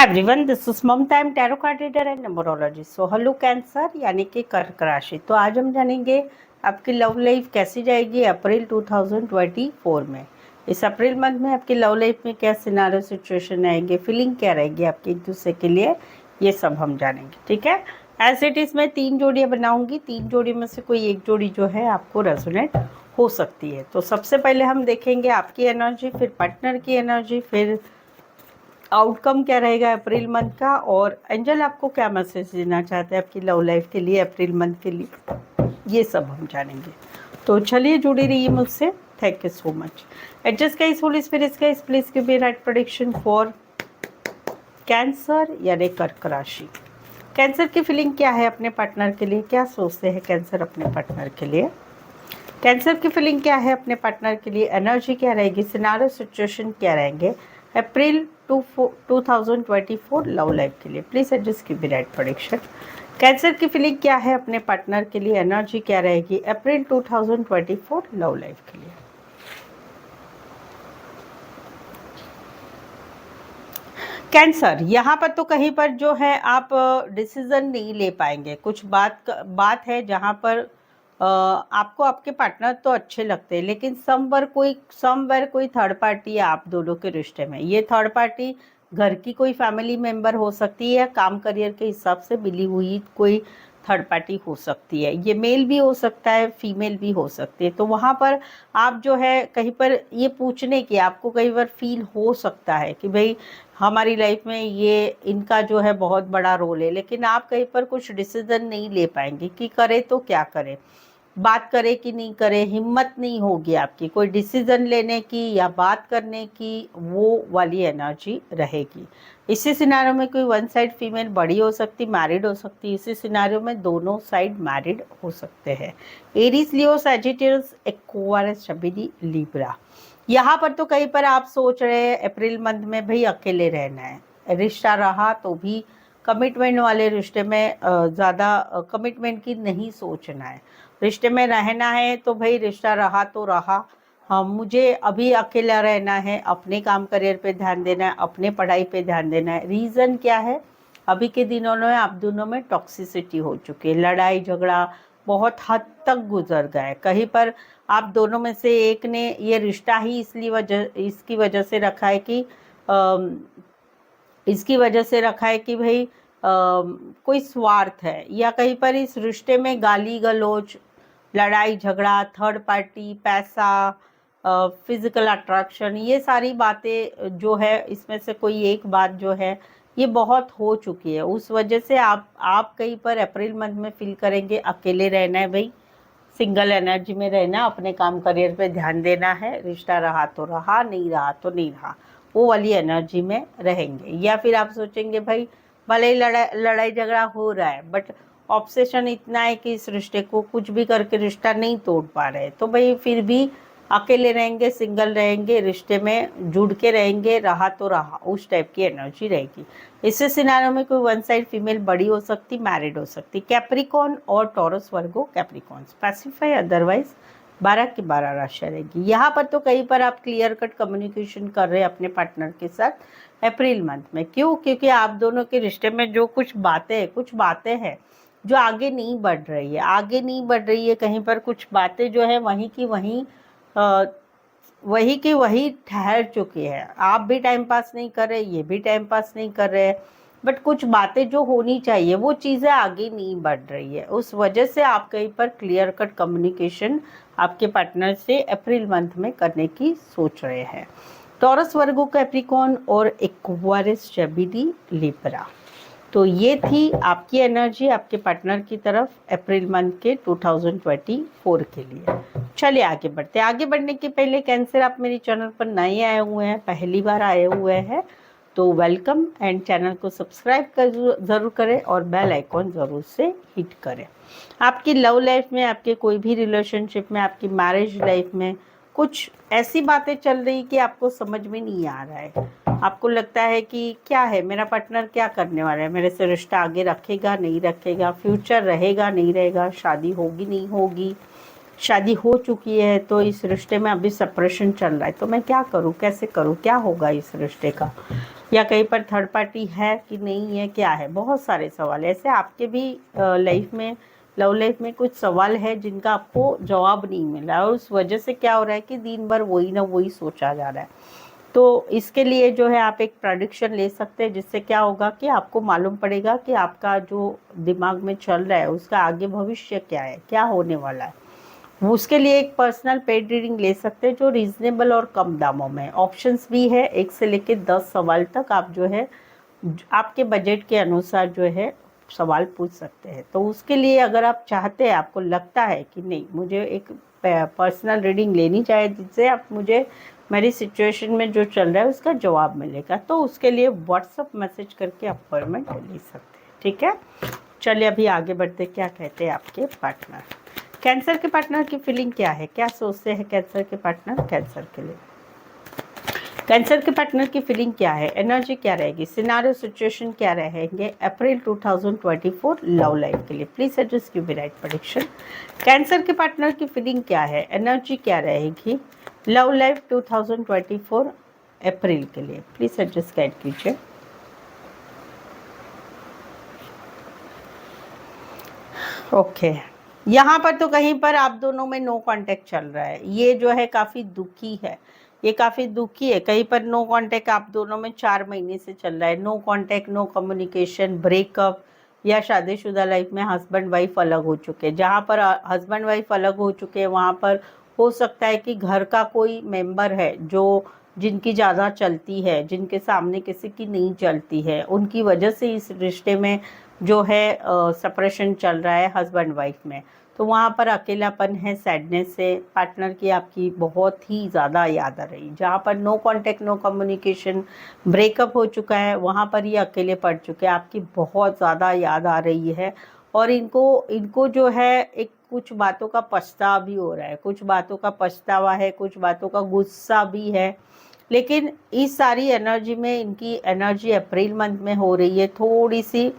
Everyone, this is Mamta, am tarot card reader and numerology. So hello cancer यानी कि कर्क राशि। तो आज हम जानेंगे आपकी लव लाइफ कैसी जाएगी अप्रैल 2024 में। इस अप्रैल मंथ में आपकी लव लाइफ में क्या सिनारियो सिचुएशन आएंगे, फीलिंग क्या रहेगी आपकी एक दूसरे के लिए, ये सब हम जानेंगे। ठीक है, एज इट इज़ मैं 3 जोड़ियाँ बनाऊंगी। 3 जोड़ी में से कोई एक जोड़ी जो है आपको रेजोनेट हो सकती है। तो सबसे पहले हम देखेंगे आपकी एनर्जी, फिर पार्टनर की एनर्जी, फिर आउटकम क्या रहेगा अप्रैल मंथ का, और एंजल आपको क्या मैसेज देना चाहते हैं आपकी लव लाइफ के लिए अप्रैल मंथ के लिए, ये सब हम जानेंगे। तो चलिए जुड़ी रहिए मुझसे। Thank you so much. Adjust guys, holy spirits guys, please give me right prediction for cancer यानी कर्क राशि। कैंसर की फीलिंग क्या है अपने पार्टनर के लिए, क्या सोचते हैं कैंसर अपने पार्टनर के लिए। कैंसर की फीलिंग क्या है अपने पार्टनर के लिए, एनर्जी क्या रहेगी, सिनारियो सिचुएशन क्या रहेंगे अप्रैल 2024 लव लाइफ के लिए। प्लीज एडजस्ट की भी राइट प्रेडिक्शन। कैंसर की फीलिंग क्या है अपने पार्टनर के लिए, एनर्जी क्या रहेगी अप्रैल 2024 लव लाइफ के लिए। कैंसर, यहाँ पर तो कहीं पर जो है आप डिसीजन नहीं ले पाएंगे। कुछ बात है जहाँ पर आपको आपके पार्टनर तो अच्छे लगते हैं, लेकिन समवेयर कोई थर्ड पार्टी है आप दोनों के रिश्ते में। ये थर्ड पार्टी घर की कोई फैमिली मेंबर हो सकती है, काम करियर के हिसाब से मिली हुई कोई थर्ड पार्टी हो सकती है। ये मेल भी हो सकता है, फीमेल भी हो सकती है। तो वहाँ पर आप जो है कहीं पर ये पूछने की आपको कई बार फील हो सकता है कि भाई हमारी लाइफ में ये इनका जो है बहुत बड़ा रोल है, लेकिन आप कहीं पर कुछ डिसीजन नहीं ले पाएंगे कि करें तो क्या करें, बात करे कि नहीं करे, हिम्मत नहीं होगी आपकी कोई डिसीजन लेने की या बात करने की, वो वाली एनर्जी रहेगी। इसी सिनारियो में कोई वन साइड फीमेल बड़ी हो सकती, मैरिड हो सकती। इसी सिनारियो में दोनों साइड मैरिड हो सकते हैं। एरीज, लियो, सैजिटेरियस, एक्वारियस, शबीरी, लिब्रा। यहाँ पर तो कहीं पर आप सोच रहे हैं अप्रैल मंथ में भाई अकेले रहना है। रिश्ता रहा तो भी कमिटमेंट वाले रिश्ते में ज़्यादा कमिटमेंट की नहीं सोचना है। रिश्ते में रहना है तो भाई रिश्ता रहा तो रहा, हाँ मुझे अभी अकेला रहना है, अपने काम करियर पे ध्यान देना है, अपने पढ़ाई पे ध्यान देना है। रीज़न क्या है, अभी के दिनों में आप दोनों में टॉक्सिसिटी हो चुकी है, लड़ाई झगड़ा बहुत हद तक गुजर गया है। कहीं पर आप दोनों में से एक ने ये रिश्ता ही इसकी वजह से रखा है कि भाई कोई स्वार्थ है, या कहीं पर इस रिश्ते में गाली गलौज, लड़ाई झगड़ा, थर्ड पार्टी, पैसा, फिजिकल अट्रैक्शन, ये सारी बातें जो है इसमें से कोई एक बात जो है ये बहुत हो चुकी है। उस वजह से आप कहीं पर अप्रैल मंथ में फील करेंगे अकेले रहना है भाई, सिंगल एनर्जी में रहना, अपने काम करियर पे ध्यान देना है, रिश्ता रहा तो रहा, नहीं रहा तो नहीं रहा, वो वाली एनर्जी में रहेंगे। या फिर आप सोचेंगे भाई भले ही लड़ाई झगड़ा हो रहा है, बट ऑब्सेशन इतना है कि इस रिश्ते को कुछ भी करके रिश्ता नहीं तोड़ पा रहे, तो भाई फिर भी अकेले रहेंगे, सिंगल रहेंगे, रिश्ते में जुड़ के रहेंगे, रहा तो रहा, उस टाइप की एनर्जी रहेगी। इसी सिनारियो में कोई वन साइड फीमेल बड़ी हो सकती, मैरिड हो सकती। कैप्रिकॉन और Taurus Virgo, Capricorn specify, otherwise 12 की 12 राशि रहेगी। यहाँ पर तो कहीं पर आप क्लियर कट कम्युनिकेशन कर रहे हैं अपने पार्टनर के साथ अप्रैल मंथ में। क्यों? क्योंकि आप दोनों के रिश्ते में जो कुछ बातें हैं जो आगे नहीं बढ़ रही है, कहीं पर कुछ बातें जो है वही की वही ठहर चुकी है। आप भी टाइम पास नहीं कर रहे, ये भी टाइम पास नहीं कर रहे हैं, बट कुछ बातें जो होनी चाहिए वो चीज़ें आगे नहीं बढ़ रही है। उस वजह से आप कहीं पर क्लियर कट कम्युनिकेशन आपके पार्टनर से अप्रैल मंथ में करने की सोच रहे हैं। टॉरस, वर्गो, कैप्रिकॉन और एक्वारियस, जेमिनी, लिब्रा। तो ये थी आपकी एनर्जी आपके पार्टनर की तरफ अप्रैल मंथ के 2024 के लिए। चलिए आगे बढ़ते हैं। आगे बढ़ने के पहले कैंसर, आप मेरे चैनल पर नए आए हुए हैं, पहली बार आए हुए हैं, तो वेलकम, एंड चैनल को सब्सक्राइब ज़रूर करें और बेल आइकॉन ज़रूर से हिट करें। आपकी लव लाइफ में, आपके कोई भी रिलेशनशिप में, आपकी मैरिज लाइफ में कुछ ऐसी बातें चल रही कि आपको समझ में नहीं आ रहा है। आपको लगता है कि क्या है, मेरा पार्टनर क्या करने वाला है, मेरे से रिश्ता आगे रखेगा नहीं रखेगा, फ्यूचर रहेगा नहीं रहेगा, शादी होगी नहीं होगी, शादी हो चुकी है तो इस रिश्ते में अभी सेपरेशन चल रहा है, तो मैं क्या करूं, कैसे करूं, क्या होगा इस रिश्ते का, या कहीं पर थर्ड पार्टी है कि नहीं है, क्या है, बहुत सारे सवाल ऐसे आपके भी लाइफ में, लव लाइफ में कुछ सवाल है जिनका आपको जवाब नहीं मिला और उस वजह से क्या हो रहा है कि दिन भर वही ना वही सोचा जा रहा है। तो इसके लिए जो है आप एक प्रेडिक्शन ले सकते हैं, जिससे क्या होगा कि आपको मालूम पड़ेगा कि आपका जो दिमाग में चल रहा है उसका आगे भविष्य क्या है, क्या होने वाला है। उसके लिए एक पर्सनल पेड रीडिंग ले सकते हैं जो रीजनेबल और कम दामों में। ऑप्शंस भी है 1 से लेकर 10 सवाल तक, आप जो है आपके बजट के अनुसार जो है सवाल पूछ सकते हैं। तो उसके लिए अगर आप चाहते हैं, आपको लगता है कि नहीं मुझे एक पर्सनल रीडिंग लेनी चाहिए जिससे आप मुझे मेरी सिचुएशन में जो चल रहा है उसका जवाब मिलेगा, तो उसके लिए व्हाट्सअप मैसेज करके अपॉइंटमेंट ले सकते हैं। ठीक है, चलिए अभी आगे बढ़ते, क्या कहते हैं आपके पार्टनर। कैंसर के पार्टनर की फीलिंग क्या है, क्या सोचते हैं कैंसर के पार्टनर कैंसर के लिए। कैंसर के पार्टनर की फीलिंग क्या है, एनर्जी क्या रहेगी, सिनारियो सिचुएशन क्या रहेंगे अप्रैल 2024 लव लाइफ के लिए। Please suggest give me right prediction. Cancer के पार्टनर की फीलिंग क्या है, एनर्जी क्या रहेगी लव लाइफ 2024 अप्रैल के लिए। प्लीज सजेस्ट गाइड कीजिए। ओके, यहाँ पर तो कहीं पर आप दोनों में नो कांटेक्ट चल रहा है, ये जो है काफ़ी दुखी है, ये काफ़ी दुखी है। कहीं पर नो कांटेक्ट आप दोनों में 4 महीने से चल रहा है, no contact, no communication, breakup, या शादीशुदा लाइफ में हस्बैंड वाइफ अलग हो चुके हैं। जहाँ पर हस्बैंड वाइफ अलग हो चुके हैं वहाँ पर हो सकता है कि घर का कोई मेंबर है जो जिनकी ज़्यादा चलती है, जिनके सामने किसी की नहीं चलती है, उनकी वजह से इस रिश्ते में जो है सेपरेशन चल रहा है हस्बैंड वाइफ में। तो वहाँ पर अकेलापन है, सैडनेस है, पार्टनर की आपकी बहुत ही ज़्यादा याद आ रही। जहाँ पर no contact, no communication, breakup हो चुका है, वहाँ पर ये अकेले पड़ चुके हैं, आपकी बहुत ज़्यादा याद आ रही है। और इनको इनको जो है एक कुछ बातों का पछतावा भी हो रहा है, कुछ बातों का पछतावा है, कुछ बातों का गुस्सा भी है। लेकिन इस सारी एनर्जी में इनकी एनर्जी अप्रैल मंथ में हो रही है थोड़ी सी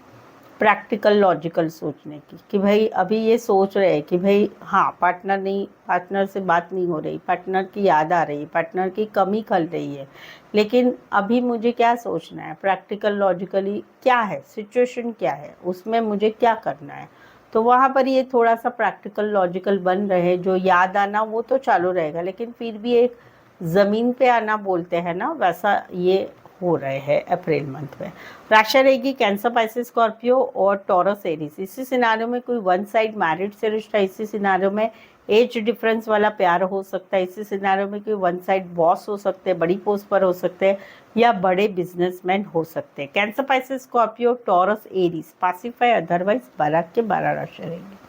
प्रैक्टिकल लॉजिकल सोचने की, कि भाई अभी ये सोच रहे हैं कि भाई हाँ पार्टनर से बात नहीं हो रही, पार्टनर की याद आ रही है, पार्टनर की कमी खल रही है, लेकिन अभी मुझे क्या सोचना है, प्रैक्टिकल लॉजिकली क्या है, सिचुएशन क्या है, उसमें मुझे क्या करना है। तो वहाँ पर ये थोड़ा सा प्रैक्टिकल लॉजिकल बन रहे, जो याद आना वो तो चालू रहेगा, लेकिन फिर भी एक ज़मीन पे आना बोलते हैं ना, वैसा ये हो रहे हैं अप्रैल मंथ में। राशि रहेगी कैंसर, पाइसेस, स्कॉर्पियो और टॉरस, एरीज। इसी सिनारियों में कोई वन साइड मैरिड से रिश्ता, इसी सिनारियों में एज डिफरेंस वाला प्यार हो सकता है, इसी सिनारियों में कोई वन साइड बॉस हो सकते हैं, बड़ी पोस्ट पर हो सकते हैं, या बड़े बिजनेसमैन हो सकते हैं। Cancer, Pisces, Scorpio, Taurus, Aries, पासिफाई, अदरवाइज 12 के 12 राशि रहेगी।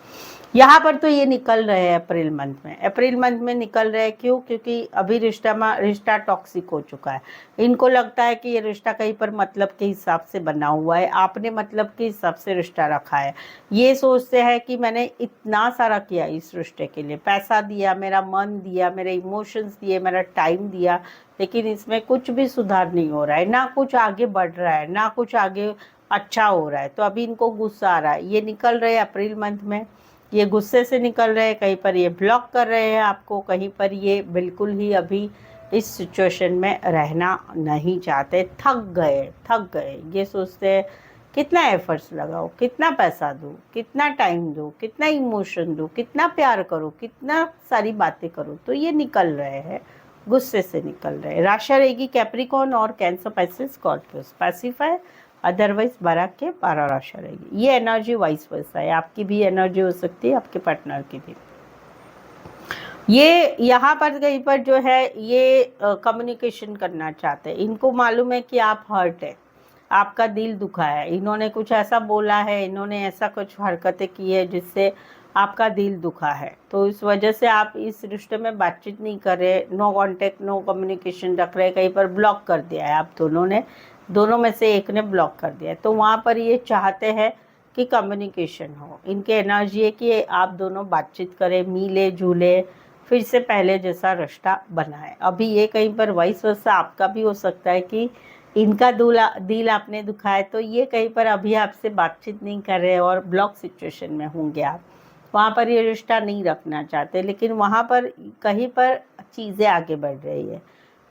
यहाँ पर तो ये निकल रहे हैं अप्रैल मंथ में, अप्रैल मंथ में निकल रहे हैं। क्यों? क्योंकि अभी रिश्ता टॉक्सिक हो चुका है। इनको लगता है कि ये रिश्ता कहीं पर मतलब के हिसाब से बना हुआ है, आपने मतलब के हिसाब से रिश्ता रखा है। ये सोचते हैं कि मैंने इतना सारा किया इस रिश्ते के लिए, पैसा दिया, मेरा मन दिया, मेरे इमोशंस दिए, मेरा टाइम दिया, लेकिन इसमें कुछ भी सुधार नहीं हो रहा है, ना कुछ आगे बढ़ रहा है, ना कुछ आगे अच्छा हो रहा है। तो अभी इनको गुस्सा आ रहा है, ये निकल रहे हैं अप्रैल मंथ में, ये गुस्से से निकल रहे हैं, कहीं पर ये ब्लॉक कर रहे हैं आपको, कहीं पर ये बिल्कुल ही अभी इस सिचुएशन में रहना नहीं चाहते, थक गए। ये सोचते हैं कितना एफर्ट्स लगाओ, कितना पैसा दूँ, कितना टाइम दूँ, कितना इमोशन दूँ, कितना प्यार करो, कितना सारी बातें करो। तो ये निकल रहे हैं, गुस्से से निकल रहे हैं। राशि रहेगी कैप्रिकॉर्न और cancer, Pisces, Scorpio, pacify, otherwise 12 के 12 राशि रहेगी। ये एनर्जी वाइस वर्सा है, आपकी भी एनर्जी हो सकती है, आपके पार्टनर की भी। ये यहाँ पर कहीं पर जो है ये कम्युनिकेशन करना चाहते हैं, इनको मालूम है कि आप हर्ट है, आपका दिल दुखा है, इन्होंने कुछ ऐसा बोला है, इन्होंने ऐसा कुछ हरकतें की है जिससे आपका दिल दुखा है। तो इस वजह से आप इस रिश्ते में बातचीत नहीं कर रहे, नो कांटेक्ट, नो कम्युनिकेशन रख रहे, कहीं पर ब्लॉक कर दिया है आप दोनों ने, दोनों में से एक ने ब्लॉक कर दिया है। तो वहाँ पर ये चाहते हैं कि कम्युनिकेशन हो, इनके एनर्जी है कि आप दोनों बातचीत करें, मिले जुले, फिर से पहले जैसा रिश्ता बनाए। अभी ये कहीं पर वाइस वर्सा आपका भी हो सकता है कि इनका दिल आपने दुखाया, तो ये कहीं पर अभी आपसे बातचीत नहीं कर रहे और ब्लॉक सिचुएशन में होंगे आप, वहाँ पर ये रिश्ता नहीं रखना चाहते, लेकिन वहाँ पर कहीं पर चीज़ें आगे बढ़ रही है।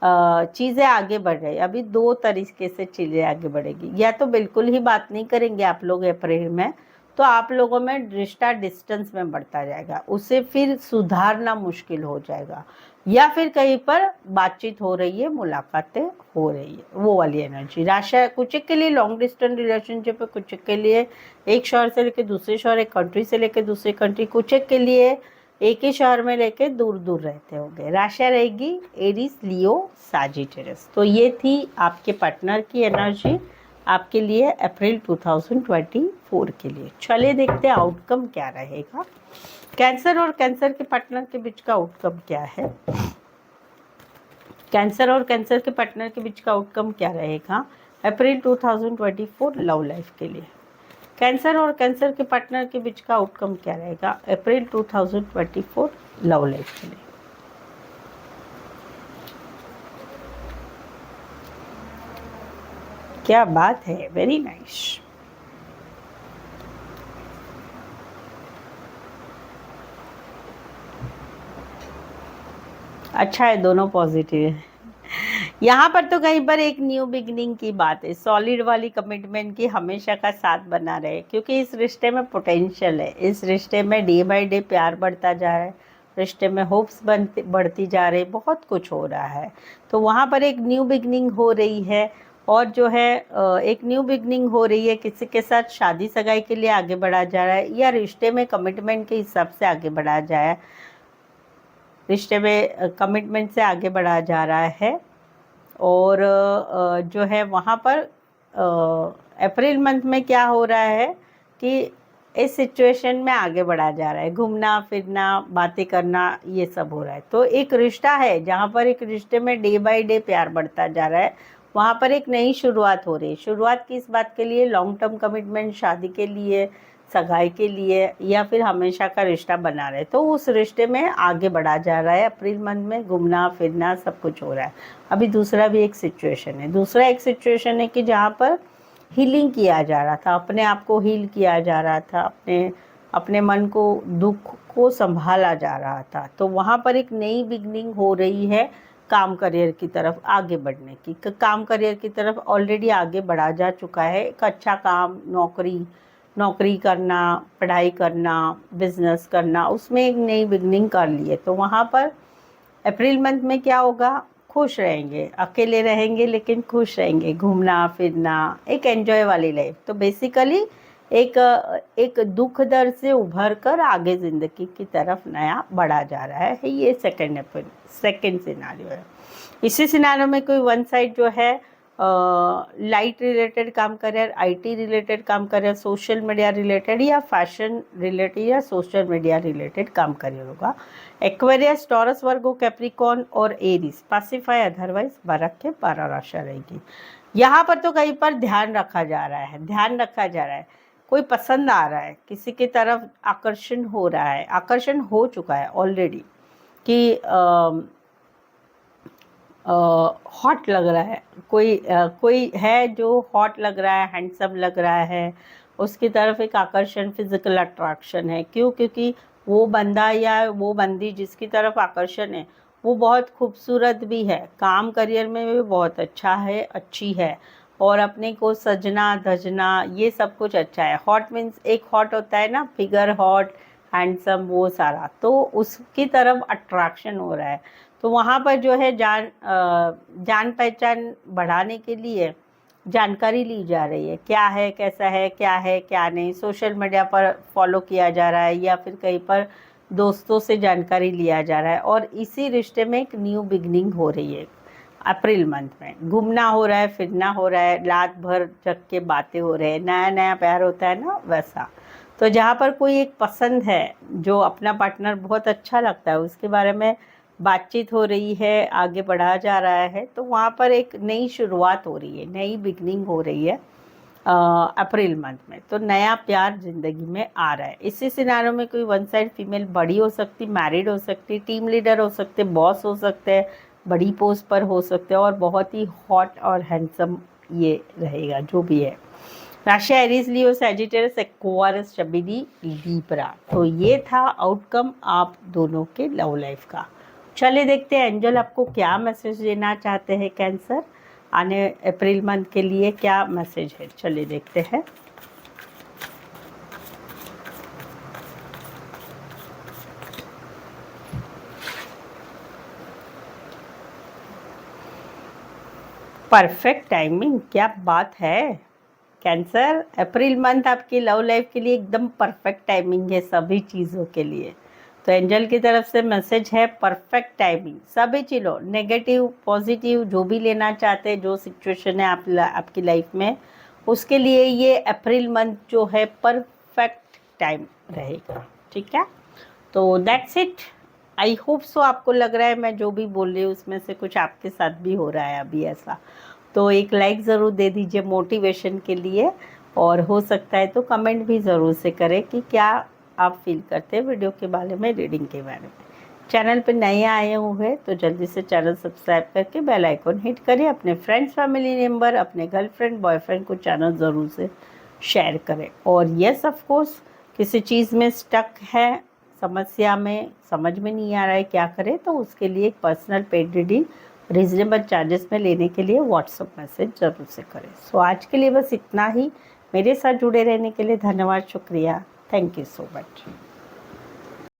चीज़ें आगे बढ़ रही है। अभी दो तरीके से चीज़ें आगे बढ़ेगी, या तो बिल्कुल ही बात नहीं करेंगे आप लोग अप्रैल में, तो आप लोगों में रिश्ता डिस्टेंस में बढ़ता जाएगा, उसे फिर सुधारना मुश्किल हो जाएगा, या फिर कहीं पर बातचीत हो रही है, मुलाकातें हो रही है, वो वाली एनर्जी। राशि कुछ के लिए लॉन्ग डिस्टेंस रिलेशनशिप है, कुछ के लिए एक शहर से लेकर दूसरे शहर, एक कंट्री से लेकर दूसरी कंट्री, कुछ के लिए एक ही शहर में लेके दूर दूर रहते होंगे। राशि रहेगी एरीज, लियो, साजिटेरियस। तो ये थी आपके पार्टनर की एनर्जी आपके लिए अप्रैल 2024 के लिए। चलिए देखते हैं आउटकम क्या रहेगा। कैंसर और कैंसर के पार्टनर के बीच का आउटकम क्या है। कैंसर और कैंसर के पार्टनर के बीच का आउटकम क्या रहेगा अप्रैल 2024 लव लाइफ के लिए। कैंसर और कैंसर के पार्टनर के बीच का आउटकम क्या रहेगा अप्रैल 2024 लव लाइफ के लिए। क्या बात है, वेरी नाइस। अच्छा है, दोनों पॉजिटिव है। यहाँ पर तो कहीं पर एक न्यू बिगिनिंग की बात है, सॉलिड वाली कमिटमेंट की हमेशा का साथ बना रहे, क्योंकि इस रिश्ते में पोटेंशियल है, इस रिश्ते में डे बाय डे प्यार बढ़ता जा रहा है, रिश्ते में होप्स बढ़ती जा रही, बहुत कुछ हो रहा है। तो वहाँ पर एक न्यू बिगिनिंग हो रही है, और जो है एक न्यू बिगिनिंग हो रही है, किसी के साथ शादी सगाई के लिए आगे बढ़ा जा रहा है, या रिश्ते में कमिटमेंट के हिसाब से आगे बढ़ा जाए, रिश्ते में कमिटमेंट से आगे बढ़ा जा रहा है। और जो है वहाँ पर अप्रैल मंथ में क्या हो रहा है कि इस सिचुएशन में आगे बढ़ा जा रहा है, घूमना फिरना बातें करना ये सब हो रहा है। तो एक रिश्ता है जहाँ पर एक रिश्ते में डे बाय डे प्यार बढ़ता जा रहा है, वहाँ पर एक नई शुरुआत हो रही है। शुरुआत किस बात के लिए, लॉन्ग टर्म कमिटमेंट, शादी के लिए, सगाई के लिए, या फिर हमेशा का रिश्ता बना रहे, तो उस रिश्ते में आगे बढ़ा जा रहा है। अप्रैल मंथ में घूमना फिरना सब कुछ हो रहा है। अभी दूसरा भी एक सिचुएशन है, दूसरा एक सिचुएशन है कि जहाँ पर हीलिंग किया जा रहा था, अपने आप को हील किया जा रहा था, अपने मन को, दुख को संभाला जा रहा था। तो वहाँ पर एक नई बिगनिंग हो रही है काम करियर की तरफ आगे बढ़ने की। काम करियर की तरफ ऑलरेडी आगे बढ़ा जा चुका है, एक अच्छा काम, नौकरी करना, पढ़ाई करना, बिजनेस करना, उसमें एक नई बिगनिंग कर ली है। तो वहाँ पर अप्रैल मंथ में क्या होगा, खुश रहेंगे, अकेले रहेंगे लेकिन खुश रहेंगे, घूमना फिरना, एक एंजॉय वाली लाइफ। तो बेसिकली एक दुख दर्द से उभर कर आगे ज़िंदगी की तरफ नया बढ़ा जा रहा है। ये सेकेंड सिनारियो है। इसी सिनारियो में कोई वन साइड जो है लाइट रिलेटेड काम कर रहा है, आईटी रिलेटेड काम कर रहा है, सोशल मीडिया रिलेटेड या फैशन रिलेटेड या सोशल मीडिया रिलेटेड काम कर रहा होगा। एक्वेरियस, टॉरस, वर्गो, कैप्रिकॉर्न और एरीज, पासिफाई अदरवाइज 12 के 12 राशि रहेगी। यहाँ पर तो कहीं पर ध्यान रखा जा रहा है, कोई पसंद आ रहा है, किसी की तरफ आकर्षण हो रहा है, आकर्षण हो चुका है ऑलरेडी कि हॉट लग रहा है, कोई है जो हॉट लग रहा है, हैंडसम लग रहा है, उसकी तरफ एक आकर्षण, फिजिकल अट्रैक्शन है। क्यों? क्योंकि वो बंदा या वो बंदी जिसकी तरफ आकर्षण है वो बहुत खूबसूरत भी है, काम करियर में भी बहुत अच्छा है, अच्छी है, और अपने को सजना धजना ये सब कुछ अच्छा है। हॉट मीन्स एक हॉट होता है ना, फिगर हॉट, हैंडसम, वो सारा, तो उसकी तरफ अट्रैक्शन हो रहा है। तो वहाँ पर जो है जान पहचान बढ़ाने के लिए जानकारी ली जा रही है, क्या है, कैसा है, क्या नहीं, सोशल मीडिया पर फॉलो किया जा रहा है, या फिर कहीं पर दोस्तों से जानकारी लिया जा रहा है। और इसी रिश्ते में एक न्यू बिगनिंग हो रही है अप्रैल मंथ में। घूमना हो रहा है, फिरना हो रहा है, रात भर जग के बातें हो रहे हैं, नया नया प्यार होता है ना, वैसा। तो जहाँ पर कोई एक पसंद है, जो अपना पार्टनर बहुत अच्छा लगता है, उसके बारे में बातचीत हो रही है, आगे बढ़ा जा रहा है, तो वहाँ पर एक नई शुरुआत हो रही है, नई बिगनिंग हो रही है अप्रैल मंथ में। तो नया प्यार जिंदगी में आ रहा है। इसी सिनारियो में कोई वन साइड फीमेल बड़ी हो सकती, मैरिड हो सकती, टीम लीडर हो सकते, बॉस हो सकते हैं, बड़ी पोस्ट पर हो सकते हैं, और बहुत ही हॉट और हैंडसम ये रहेगा जो भी है। राशि एरीज, लियो, सैजिटेरियस, एक्वारियस, शबीनी, लीब्रा। तो ये था आउटकम आप दोनों के लव लाइफ का। चलिए देखते हैं एंजल आपको क्या मैसेज देना चाहते हैं कैंसर, आने अप्रैल मंथ के लिए क्या मैसेज है, चलिए देखते हैं। परफेक्ट टाइमिंग, क्या बात है कैंसर। अप्रैल मंथ आपकी लव लाइफ के लिए एकदम परफेक्ट टाइमिंग है सभी चीज़ों के लिए। तो एंजल की तरफ से मैसेज है परफेक्ट टाइमिंग, सभी चीज़ों नेगेटिव पॉजिटिव जो भी लेना चाहते हैं, जो सिचुएशन है आपकी लाइफ में, उसके लिए ये अप्रैल मंथ जो है परफेक्ट टाइम रहेगा। ठीक है, तो that's it. I hope so आपको लग रहा है मैं जो भी बोल रही हूँ उसमें से कुछ आपके साथ भी हो रहा है अभी ऐसा, तो एक लाइक ज़रूर दे दीजिए मोटिवेशन के लिए, और हो सकता है तो कमेंट भी ज़रूर से करें कि क्या आप फील करते हैं वीडियो के बारे में, रीडिंग के बारे में। चैनल पे नए आए हुए तो जल्दी से चैनल सब्सक्राइब करके बेल आइकन हिट करें, अपने फ्रेंड्स फैमिली मेम्बर अपने गर्लफ्रेंड बॉयफ्रेंड को चैनल ज़रूर से शेयर करें। और यस ऑफ कोर्स, किसी चीज़ में स्टक है, समस्या में समझ में नहीं आ रहा है क्या करें, तो उसके लिए एक personal paid reading reasonable charges में लेने के लिए व्हाट्सअप मैसेज ज़रूर से करें। सो आज के लिए बस इतना ही। मेरे साथ जुड़े रहने के लिए धन्यवाद, शुक्रिया, थैंक यू सो मच।